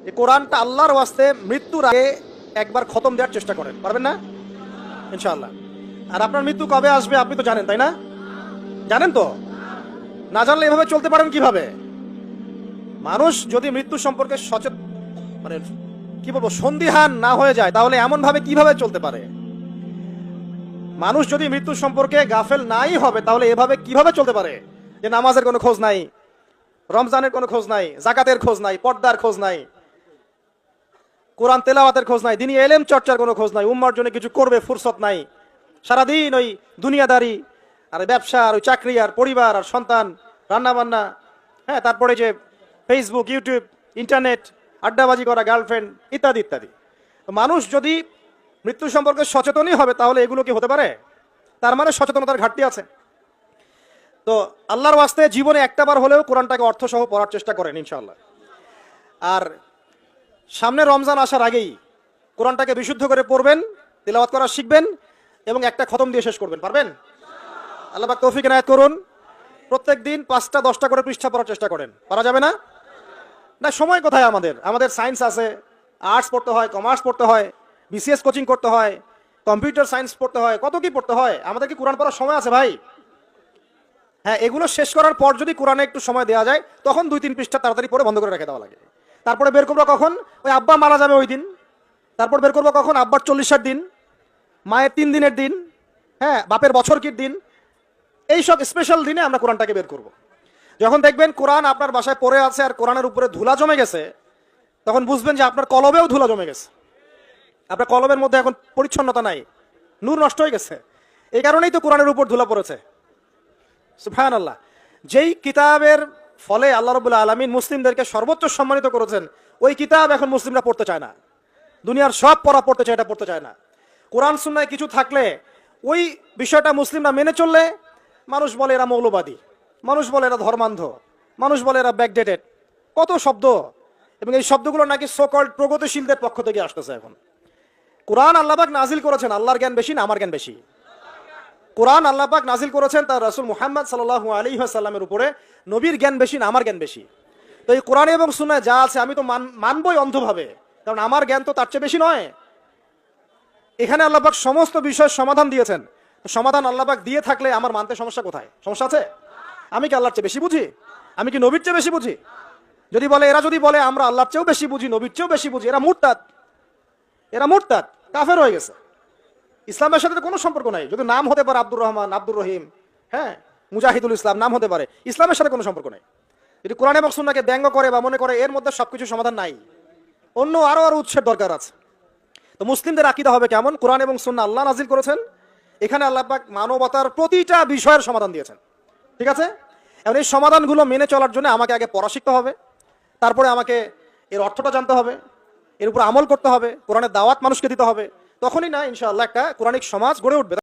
এই কোরআনটা আল্লাহর ওয়াস্তে মৃত্যুর আগে একবার খতম দেওয়ার চেষ্টা করেন, পারবেন না ইনশাআল্লাহ। আর আপনার মৃত্যু কবে আসবে আপনি তো জানেন, তাই না? জানেন তো? না জানলে এভাবে চলতে পারেন কিভাবে? মানুষ যদি মৃত্যু সম্পর্কে সচেতন, মানে কি বলবো, সন্দিহান না হয়ে যায়, তাহলে এমন ভাবে কিভাবে চলতে পারে? মানুষ যদি মৃত্যু সম্পর্কে গাফেল নাই হবে, তাহলে এভাবে কিভাবে চলতে পারে যে নামাজের কোনো খোঁজ নাই, রমজানের কোনো খোঁজ নাই, জাকাতের খোঁজ নাই, পর্দার খোঁজ নাই, কোরআন তেলাওয়াতের খোঁজ নাই, দিনী এলেম চর্চার কোনো খোঁজ নাই, উম্মার জন্য কিছু করবে ফুরসত নাই, সারাদিন ওই দুনিয়াদারি আর ব্যবসা আর ওই চাকরি আর পরিবার আর সন্তান, রান্না বান্না, হ্যাঁ, তারপরে যে ফেসবুক, ইউটিউব, ইন্টারনেট, আড্ডাবাজি করা, গার্লফ্রেন্ড ইত্যাদি ইত্যাদি। মানুষ যদি মৃত্যু সম্পর্কে সচেতনই হবে, তাহলে এগুলো কি হতে পারে? তার মানে সচেতনতার ঘাটতি আছে। তো আল্লাহর ওয়াস্তে জীবনে একটাবার হলেও কোরআনটাকে অর্থসহ পড়ার চেষ্টা করেন ইনশাআল্লাহ। আর সামনে রমজান আসার আগেই কোরআনটাকে বিশুদ্ধ করে পড়বেন, তিলাওয়াত করা শিখবেন এবং একটা খতম দিয়ে শেষ করবেন। পারবেন? আল্লাহ পাক তৌফিক এনায়েত করুন। প্রত্যেক দিন 5টা 10টা করে পৃষ্ঠা পড়ার চেষ্টা করেন। পারা যাবে না? না, সময় কোথায় আমাদের? আমাদের সায়েন্স আছে, আর্টস পড়তে হয়, কমার্স পড়তে হয়, বিসিএস কোচিং করতে হয়, কম্পিউটার সায়েন্স পড়তে হয়, কত কি পড়তে হয়। আমাদের কি কোরআন পড়ার সময় আছে ভাই? হ্যাঁ, এগুলো শেষ করার পর যদি কোরআনে একটু সময় দেওয়া যায়, তখন 2-3 পৃষ্ঠা তাড়াতাড়ি পড়ে বন্ধ করে রেখে দেওয়া লাগে। তারপরে বের করবো কখন? ওই আব্বা মারা যাবে ওই দিন। তারপর বের করবো কখন? আব্বার 40-এর দিন, মায়ের 3 দিনের দিন, হ্যাঁ, বাপের বছরকির দিন। এইসব স্পেশাল দিনে আমরা কোরআনটাকে বের করব। যখন দেখবেন কোরআন আপনার বাসায় পড়ে আছে আর কোরআনের উপরে ধুলা জমে গেছে, তখন বুঝবেন যে আপনার কলবেও ধুলা জমে গেছে। আপনার কলবের মধ্যে এখন পরিচ্ছন্নতা নাই, নূর নষ্ট হয়ে গেছে। এই কারণেই তো কোরআনের উপর ধুলা পড়েছে। সুবহানাল্লাহ। যেই কিতাবের ফলে আল্লাহ রাব্বুল আলামিন মুসলিমদেরকে সর্বোচ্চ সম্মানিত করেছেন, ওই কিতাব এখন মুসলিমরা পড়তে চায় না। দুনিয়ার সব পড়া পড়তে চায়, এটা পড়তে চায় না। কোরআন সুন্নায় কিছু থাকলে ওই বিষয়টা মুসলিমরা মেনে চললে মানুষ বলে এরা মৌলবাদী, মানুষ বলে এরা ধর্মান্ধ, মানুষ বলে এরা ব্যাকডেটেড, কত শব্দ। এবং এই শব্দগুলো নাকি সোকল্ড প্রগতিশীলদের পক্ষ থেকে আসতেছে এখন। কোরআন আল্লাহ পাক নাজিল করেছেন, আল্লাহর জ্ঞান বেশি না আমার জ্ঞান বেশি? কোরআন আল্লাহ পাক নাজিল করেছেন তার রাসূল মুহাম্মদ সাল্লাল্লাহু আলাইহি ওয়াসাল্লামের উপরে, নবীর জ্ঞান বেশি না আমার জ্ঞান বেশি? তো এই কোরআন এবং সুন্নায় যা আছে আমি তো মানবই অন্ধভাবে, কারণ আমার জ্ঞান তো তার চেয়ে বেশি নয়। এখানে আল্লাহ পাক সমস্ত বিষয়ের সমাধান দিয়েছেন। সমাধান আল্লাহ পাক দিয়ে থাকলে আমার মানতে সমস্যা কোথায়? সমস্যা আছে? আমি কি আল্লাহর চেয়ে বেশি বুঝি? আমি কি নবীর চেয়ে বেশি বুঝি? এরা যদি বলে আমরা আল্লাহর চেয়েও বেশি বুঝি, নবীর চেয়েও বেশি বুঝি, এরা মুরতাদ, কাফের হয়ে গেছে। ইসলামের সাথে কোনো সম্পর্ক নাই। যদি নাম হতে পারে আব্দুর রহমান, আব্দুর রহিম, হ্যাঁ, মুজাহিদুল ইসলাম নাম হতে পারে, ইসলামের সাথে কোনো সম্পর্ক নাই। যদি কোরআন এবং সুন্নাহকে ব্যঙ্গ করে বা মনে করে এর মধ্যে সবকিছু সমাধান নাই, অন্য আরো উৎসের দরকার আছে। তো মুসলিমদের আকীদা হবে কেমন? কোরআন এবং সুন্নাহ আল্লাহ নাজিল করেছেন, এখানে আল্লাহ পাক মানবতার প্রতিটা বিষয়ের সমাধান দিয়েছেন। ঠিক আছে? এখন এই সমাধানগুলো মেনে চলার জন্য আমাকে আগে পড়া শিখতে হবে, তারপরে আমাকে এর অর্থটা জানতে হবে, এর উপর আমল করতে হবে, কোরআনের দাওয়াত মানুষকে দিতে হবে। তখনই না ইনশাআল্লাহ একটা কোরআনিক সমাজ গড়ে উঠবে।